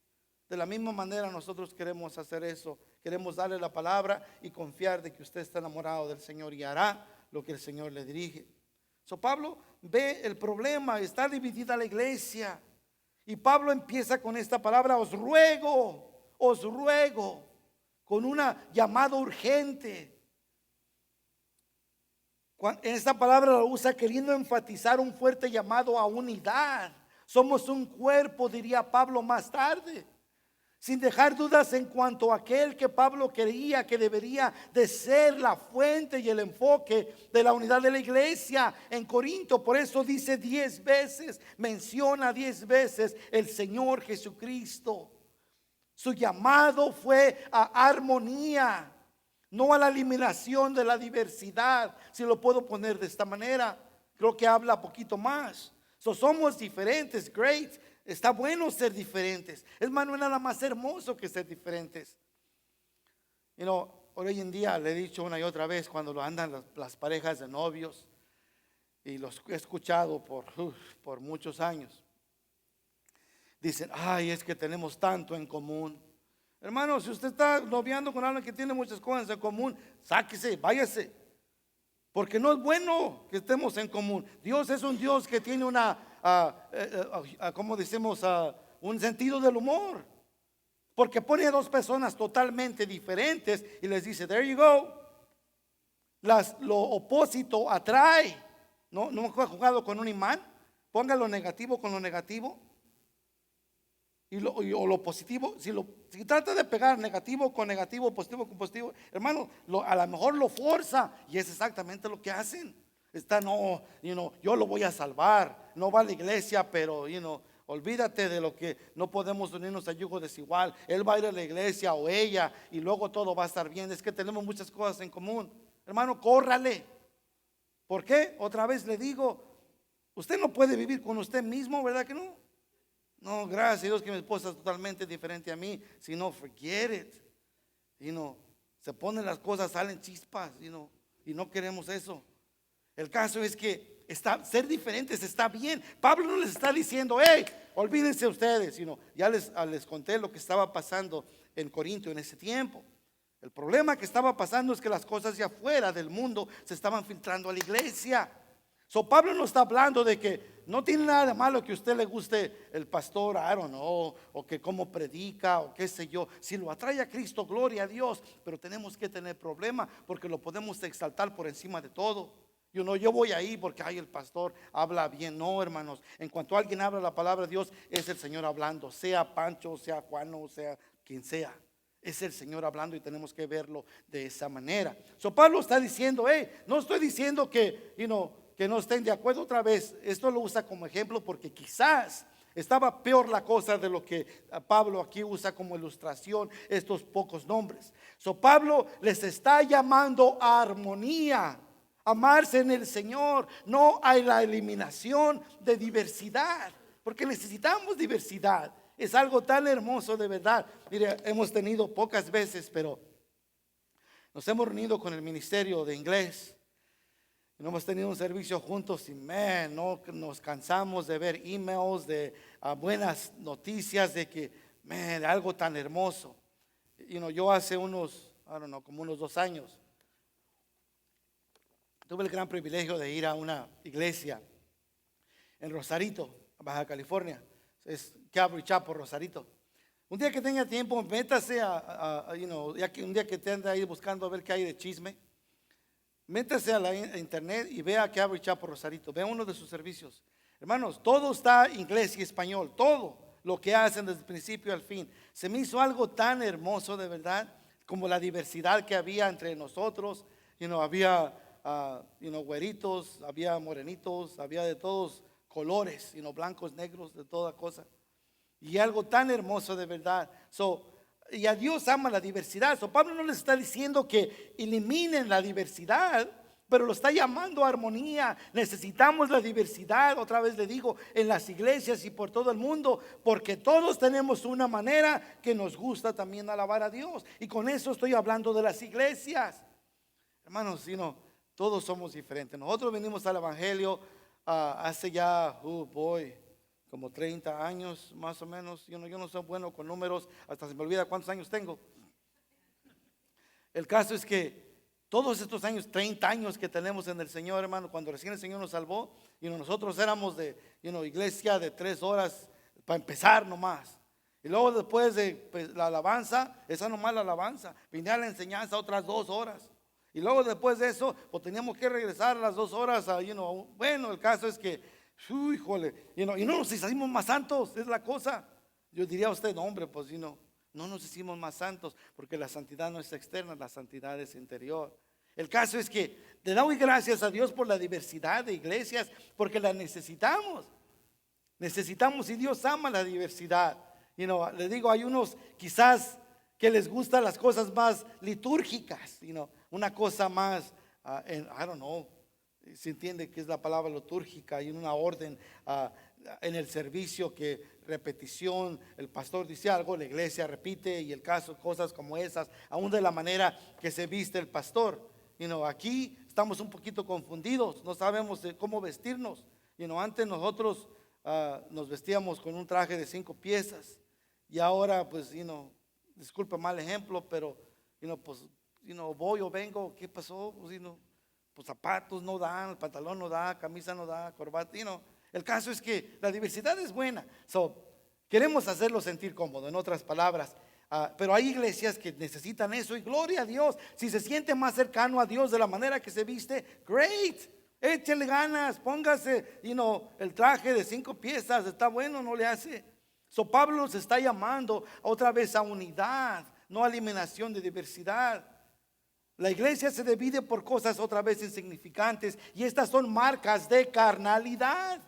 De la misma manera nosotros queremos hacer eso. Queremos darle la palabra y confiar de que usted está enamorado del Señor y hará lo que el Señor le dirige. Pablo ve el problema, está dividida la iglesia. Y Pablo empieza con esta palabra, os ruego, con una llamada urgente. Esta palabra la usa queriendo enfatizar un fuerte llamado a unidad. Somos un cuerpo, diría Pablo más tarde. Sin dejar dudas en cuanto a aquel que Pablo creía que debería de ser la fuente y el enfoque de la unidad de la iglesia en Corinto. Por eso dice 10 veces, menciona 10 veces el Señor Jesucristo. Su llamado fue a armonía, no a la eliminación de la diversidad, si lo puedo poner de esta manera. Creo que habla poquito más. Somos diferentes, great. Está bueno ser diferentes. Es más, no es nada más hermoso que ser diferentes. Hoy en día le he dicho una y otra vez cuando lo andan las parejas de novios, y los he escuchado por muchos años. Dicen, ay, es que tenemos tanto en común. Hermano, si usted está noviando con alguien que tiene muchas cosas en común, sáquese, váyase. Porque no es bueno que estemos en común. Dios es un Dios que tiene como decimos, un sentido del humor. Porque pone a dos personas totalmente diferentes y les dice, there you go. Lo opósito atrae. ¿No he jugado con un imán? Ponga lo negativo con lo negativo. O lo positivo, si trata de pegar negativo con negativo, positivo con positivo, hermano, a lo mejor lo forza, y es exactamente lo que hacen. Yo lo voy a salvar, no va a la iglesia, pero olvídate de lo que no podemos unirnos a yugo desigual. Él va a ir a la iglesia o ella, y luego todo va a estar bien. Es que tenemos muchas cosas en común. Hermano, córrale. ¿Por qué? Otra vez le digo, usted no puede vivir con usted mismo, ¿verdad que no? No, gracias a Dios que mi esposa es totalmente diferente a mí. Si no, forget it. Se ponen las cosas, salen chispas, y no queremos eso. El caso es que ser diferentes está bien. Pablo no les está diciendo, hey, olvídense ustedes. Ya les conté lo que estaba pasando en Corinto en ese tiempo. El problema que estaba pasando es que las cosas de afuera del mundo se estaban filtrando a la iglesia. Pablo no está hablando de que no tiene nada de malo que a usted le guste el pastor, I don't know, o que cómo predica, o qué sé yo. Si lo atrae a Cristo, gloria a Dios. Pero tenemos que tener problema porque lo podemos exaltar por encima de todo. Yo voy ahí porque el pastor habla bien. No, hermanos, en cuanto alguien habla la palabra de Dios, es el Señor hablando. Sea Pancho, sea Juan, o sea quien sea, es el Señor hablando, y tenemos que verlo de esa manera. Pablo está diciendo, no estoy diciendo que que no estén de acuerdo. Otra vez, esto lo usa como ejemplo porque quizás estaba peor la cosa de lo que Pablo aquí usa como ilustración estos pocos nombres. Pablo les está llamando a armonía, amarse en el Señor, no a la eliminación de diversidad, porque necesitamos diversidad. Es algo tan hermoso de verdad. Mire, hemos tenido pocas veces, pero nos hemos reunido con el ministerio de inglés. No hemos tenido un servicio juntos y no nos cansamos de ver emails de buenas noticias de que algo tan hermoso. Yo hace como unos 2 años tuve el gran privilegio de ir a una iglesia en Rosarito, Baja California. Es Calvary Chapel, Rosarito. Un día que tenga tiempo, métase ya que un día que te ande ahí buscando a ver qué hay de chisme, métase a la internet y vea Calvary Chapel Rosarito, vea uno de sus servicios. Hermanos, todo está inglés y español, todo lo que hacen desde el principio al fin. Se me hizo algo tan hermoso de verdad, como la diversidad que había entre nosotros. Había güeritos, había morenitos, había de todos colores, blancos, negros, de toda cosa. Y algo tan hermoso de verdad. Y a Dios ama la diversidad. Pablo no les está diciendo que eliminen la diversidad, pero lo está llamando a armonía. Necesitamos la diversidad, otra vez le digo, en las iglesias y por todo el mundo, porque todos tenemos una manera que nos gusta también alabar a Dios. Y con eso estoy hablando de las iglesias. Hermanos, todos somos diferentes. Nosotros venimos al evangelio hace ya, como 30 años más o menos. Yo no soy bueno con números, hasta se me olvida cuántos años tengo. El caso es que todos estos años, 30 años que tenemos en el Señor, hermano, cuando recién el Señor nos salvó, nosotros éramos de iglesia de 3 horas para empezar nomás. Y luego después de la alabanza, esa nomás la alabanza, venía la enseñanza otras 2 horas. Y luego después de eso, pues teníamos que regresar a las 2 horas. Bueno, el caso es que, híjole, y no nos hicimos más santos, es la cosa. Yo diría a usted, no, hombre, pues no nos hicimos más santos, porque la santidad no es externa, la santidad es interior. El caso es que le doy gracias a Dios por la diversidad de iglesias, porque la necesitamos. Necesitamos, y Dios ama la diversidad. Le digo, hay unos quizás que les gustan las cosas más litúrgicas, una cosa más, I don't know, se entiende que es la palabra litúrgica, y en una orden en el servicio, que repetición, el pastor dice algo, la iglesia repite, y el caso, cosas como esas, aún de la manera que se viste el pastor. Aquí estamos un poquito confundidos, no sabemos de cómo vestirnos. Antes nosotros nos vestíamos con un traje de 5 piezas, y ahora pues, disculpe mal ejemplo, pero, pues, voy o vengo, ¿qué pasó? Pues zapatos no dan, el pantalón no da, camisa no da, corbata, El caso es que la diversidad es buena. Queremos hacerlo sentir cómodo, en otras palabras. Pero hay iglesias que necesitan eso, y gloria a Dios. Si se siente más cercano a Dios de la manera que se viste, great. Échale ganas, póngase, el traje de 5 piezas, está bueno, no le hace. Pablo nos está llamando otra vez a unidad, no a eliminación de diversidad. La iglesia se divide por cosas otra vez insignificantes, y estas son marcas de carnalidad,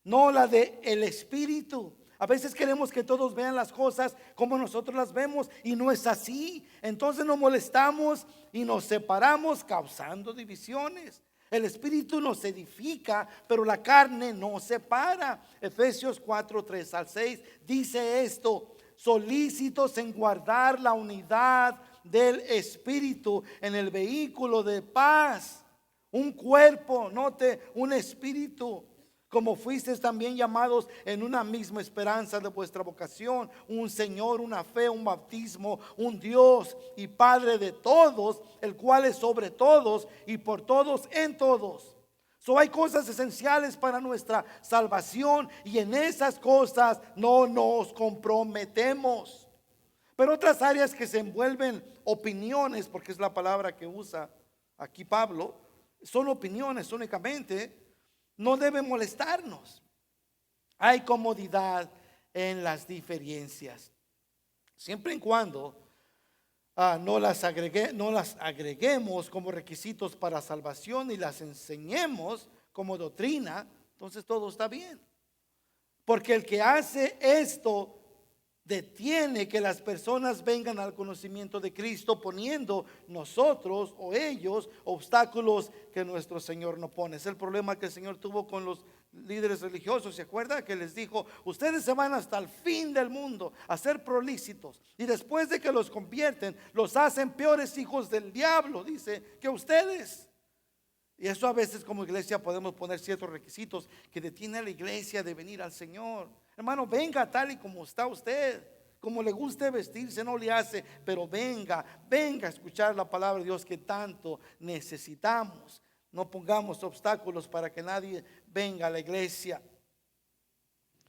no la de el espíritu. A veces queremos que todos vean las cosas como nosotros las vemos, y no es así. Entonces nos molestamos y nos separamos, causando divisiones. El espíritu nos edifica, pero la carne nos separa. Efesios 4, 3 al 6 dice esto: solícitos en guardar la unidad del espíritu en el vehículo de paz. Un cuerpo, note, un espíritu, como fuisteis también llamados en una misma esperanza de vuestra vocación, un Señor, una fe, un bautismo, un Dios y Padre de todos, el cual es sobre todos y por todos en todos. Hay cosas esenciales para nuestra salvación, y en esas cosas no nos comprometemos. Pero otras áreas que se envuelven opiniones, porque es la palabra que usa aquí Pablo, son opiniones únicamente, no deben molestarnos. Hay comodidad en las diferencias, siempre y cuando no las agreguemos como requisitos para salvación y las enseñemos como doctrina. Entonces todo está bien, porque el que hace esto detiene que las personas vengan al conocimiento de Cristo, poniendo nosotros o ellos obstáculos que nuestro Señor no pone. Es el problema que el Señor tuvo con los líderes religiosos. ¿Se acuerda que les dijo: ustedes se van hasta el fin del mundo a ser prolícitos, y después de que los convierten, los hacen peores hijos del diablo, dice, que ustedes? Y eso a veces como iglesia podemos poner ciertos requisitos que detienen a la iglesia de venir al Señor. Hermano, venga tal y como está usted, como le guste vestirse, no le hace, pero venga a escuchar la palabra de Dios que tanto necesitamos. No pongamos obstáculos para que nadie venga a la iglesia,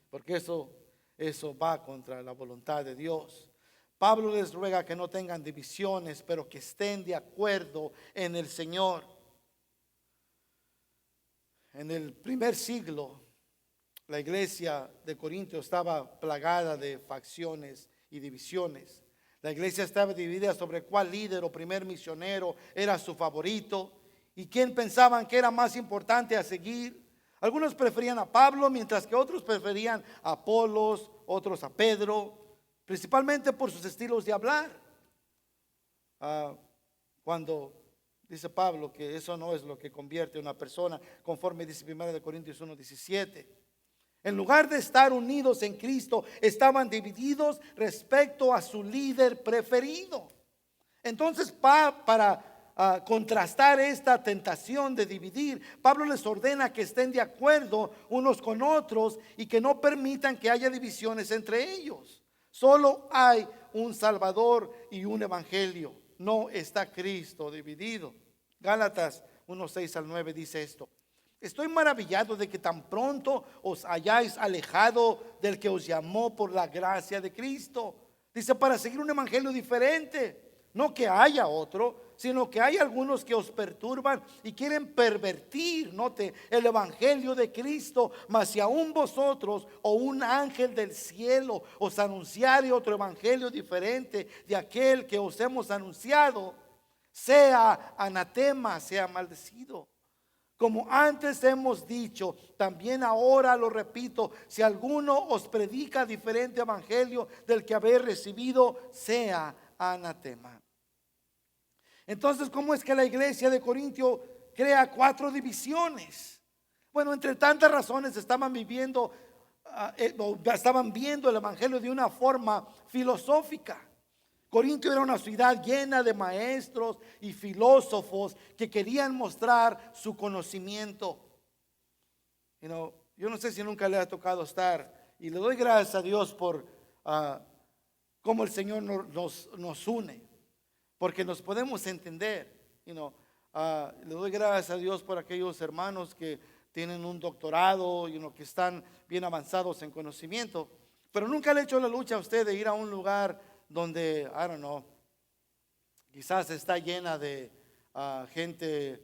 porque eso va contra la voluntad de Dios. Pablo les ruega que no tengan divisiones, pero que estén de acuerdo en el Señor. En el primer siglo, la iglesia de Corinto estaba plagada de facciones y divisiones. La iglesia estaba dividida sobre cuál líder o primer misionero era su favorito, y quién pensaban que era más importante a seguir. Algunos preferían a Pablo, mientras que otros preferían a Apolos, otros a Pedro, principalmente por sus estilos de hablar. Cuando dice Pablo que eso no es lo que convierte a una persona, conforme dice 1 Corintios 1:17. En lugar de estar unidos en Cristo, estaban divididos respecto a su líder preferido. Entonces, para contrastar esta tentación de dividir, Pablo les ordena que estén de acuerdo unos con otros y que no permitan que haya divisiones entre ellos. Solo hay un Salvador y un evangelio. No está Cristo dividido. Gálatas 1:6-9 dice esto: estoy maravillado de que tan pronto os hayáis alejado del que os llamó por la gracia de Cristo. Dice, para seguir un evangelio diferente. No que haya otro, sino que hay algunos que os perturban y quieren pervertir, note, el evangelio de Cristo. Mas si aún vosotros o un ángel del cielo os anunciare otro evangelio diferente de aquel que os hemos anunciado, sea anatema, sea maldecido. Como antes hemos dicho, también ahora lo repito: si alguno os predica diferente evangelio del que habéis recibido, sea anatema. Entonces, ¿cómo es que la iglesia de Corintio crea 4 divisiones? Bueno, entre tantas razones estaban viendo el evangelio de una forma filosófica. Corintio era una ciudad llena de maestros y filósofos que querían mostrar su conocimiento. Yo no sé si nunca le ha tocado estar, y le doy gracias a Dios por cómo el Señor nos une, porque nos podemos entender. Le doy gracias a Dios por aquellos hermanos que tienen un doctorado, que están bien avanzados en conocimiento, pero nunca le he hecho la lucha a usted de ir a un lugar donde, quizás está llena de gente,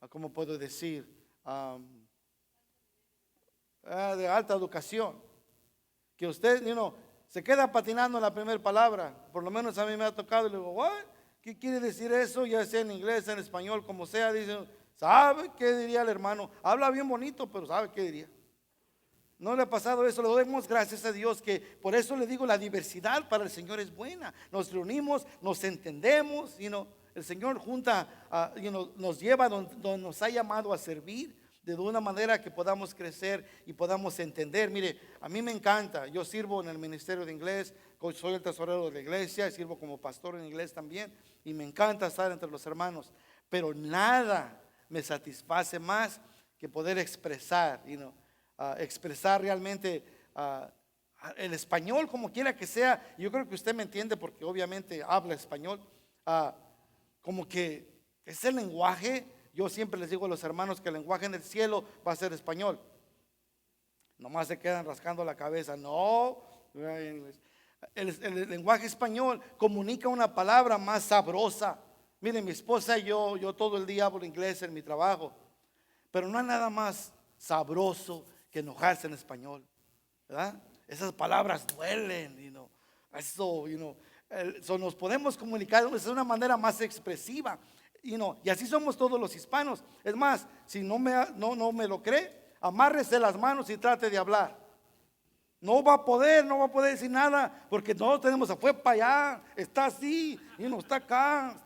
¿cómo puedo decir? De alta educación, que usted, se queda patinando en la primera palabra. Por lo menos a mí me ha tocado y le digo, ¿what? ¿Qué quiere decir eso? Ya sea en inglés, en español, como sea. Dice, ¿sabe qué diría el hermano? Habla bien bonito, pero ¿sabe qué diría? ¿No le ha pasado eso? Le damos gracias a Dios, que por eso le digo, la diversidad para el Señor es buena. Nos reunimos, nos entendemos, el Señor nos lleva donde nos ha llamado a servir, de una manera que podamos crecer y podamos entender. Mire, a mí me encanta. Yo sirvo en el ministerio de inglés, soy el tesorero de la iglesia, sirvo como pastor en inglés también, y me encanta estar entre los hermanos. Pero nada me satisface más que poder expresar, expresar realmente el español, como quiera que sea. Yo creo que usted me entiende, porque obviamente habla español. Como que ese lenguaje, yo siempre les digo a los hermanos que el lenguaje en el cielo va a ser español. Nomás se quedan rascando la cabeza. No, el lenguaje español comunica una palabra más sabrosa. Miren, mi esposa y yo todo el día hablo inglés en mi trabajo, pero no hay nada más sabroso que enojarse en español, ¿verdad? Esas palabras duelen, eso, nos podemos comunicar de una manera más expresiva, y así somos todos los hispanos. Es más, si no me lo cree, amárrese las manos y trate de hablar. No va a poder decir nada, porque no tenemos fue para allá, está así, está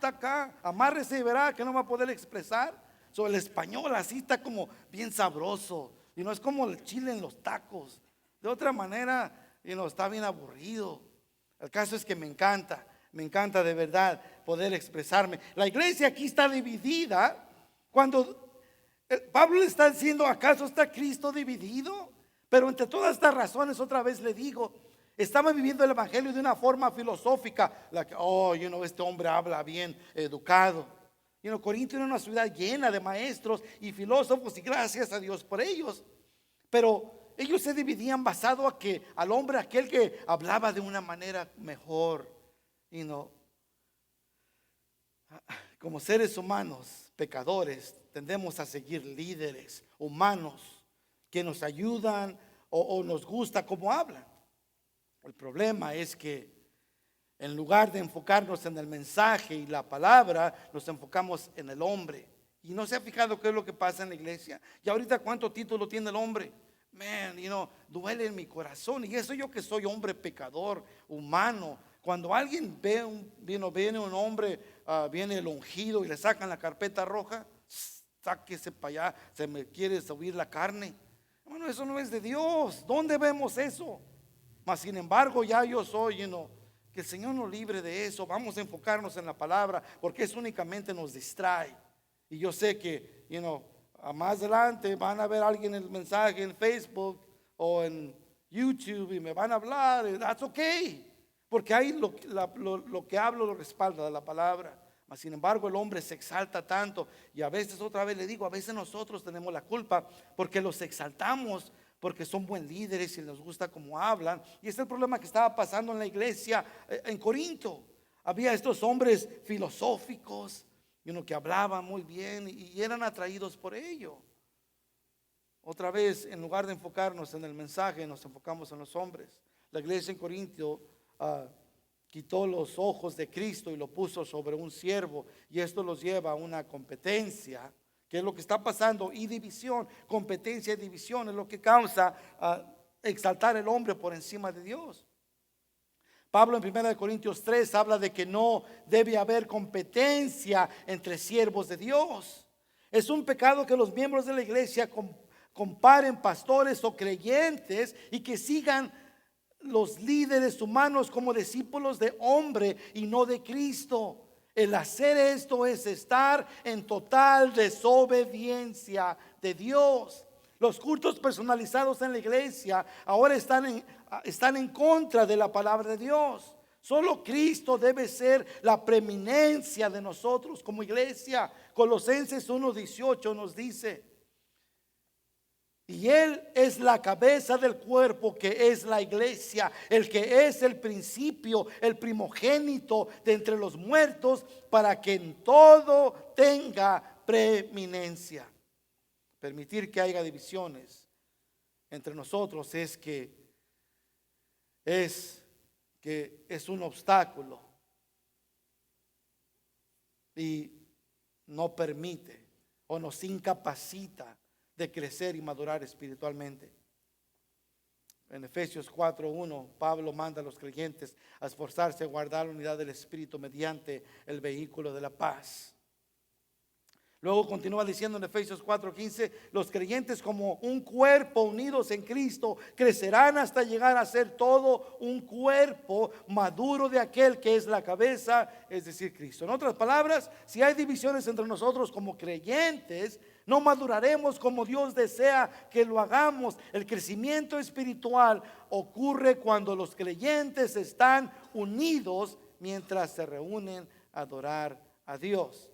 acá. Amárrese y verá que no va a poder expresar. El español así está como bien sabroso, es como el chile en los tacos. De otra manera, está bien aburrido. El caso es que me encanta de verdad poder expresarme. La iglesia aquí está dividida. Cuando Pablo le está diciendo, ¿acaso está Cristo dividido? Pero entre todas estas razones, otra vez le digo, estaba viviendo el evangelio de una forma filosófica. Este hombre habla bien educado. Corintio era una ciudad llena de maestros y filósofos, y gracias a Dios por ellos. Pero ellos se dividían basado al hombre aquel que hablaba de una manera mejor. Como seres humanos, pecadores, tendemos a seguir líderes humanos que nos ayudan o nos gusta cómo hablan. El problema es que en lugar de enfocarnos en el mensaje y la palabra, nos enfocamos en el hombre Y no se ha fijado qué es lo que pasa en la iglesia. Y ahorita cuánto título tiene el hombre. Man, duele en mi corazón. Y eso yo que soy hombre pecador, humano. Cuando alguien viene un hombre, viene el ungido y le sacan la carpeta roja, sáquese para allá, se me quiere subir la carne. Bueno, eso no es de Dios. ¿Dónde vemos eso? Mas sin embargo, ya yo soy, que el Señor nos libre de eso. Vamos a enfocarnos en la palabra, porque eso únicamente nos distrae. Y yo sé que, a más adelante van a ver alguien el mensaje en Facebook o en YouTube y me van a hablar. That's okay, porque ahí lo que hablo lo respalda de la palabra. Mas sin embargo el hombre se exalta tanto, y a veces, otra vez le digo, a veces nosotros tenemos la culpa porque los exaltamos, porque son buen líderes y les gusta cómo hablan. Y este es el problema que estaba pasando en la iglesia en Corinto. Había estos hombres filosóficos, que hablaban muy bien y eran atraídos por ello. Otra vez, en lugar de enfocarnos en el mensaje, nos enfocamos en los hombres. La iglesia en Corinto quitó los ojos de Cristo y lo puso sobre un siervo, y esto los lleva a una competencia, que es lo que está pasando, y división. Competencia y división es lo que causa exaltar el hombre por encima de Dios. Pablo en 1 Corintios 3 habla de que no debe haber competencia entre siervos de Dios. Es un pecado que los miembros de la iglesia comparen pastores o creyentes y que sigan los líderes humanos como discípulos de hombre y no de Cristo. El hacer esto es estar en total desobediencia de Dios. Los cultos personalizados en la iglesia ahora están en contra de la palabra de Dios. Solo Cristo debe ser la preeminencia de nosotros como iglesia. Colosenses 1:18 nos dice: y Él es la cabeza del cuerpo, que es la iglesia, el que es el principio, el primogénito de entre los muertos, para que en todo tenga preeminencia. Permitir que haya divisiones entre nosotros es un obstáculo y no permite o nos incapacita de crecer y madurar espiritualmente. En Efesios 4:1, Pablo manda a los creyentes a esforzarse a guardar la unidad del espíritu mediante el vehículo de la paz. Luego continúa diciendo en Efesios 4:15: los creyentes como un cuerpo unidos en Cristo crecerán hasta llegar a ser todo un cuerpo maduro de aquel que es la cabeza, es decir, Cristo. En otras palabras, si hay divisiones entre nosotros como creyentes, no maduraremos como Dios desea que lo hagamos. El crecimiento espiritual ocurre cuando los creyentes están unidos mientras se reúnen a adorar a Dios.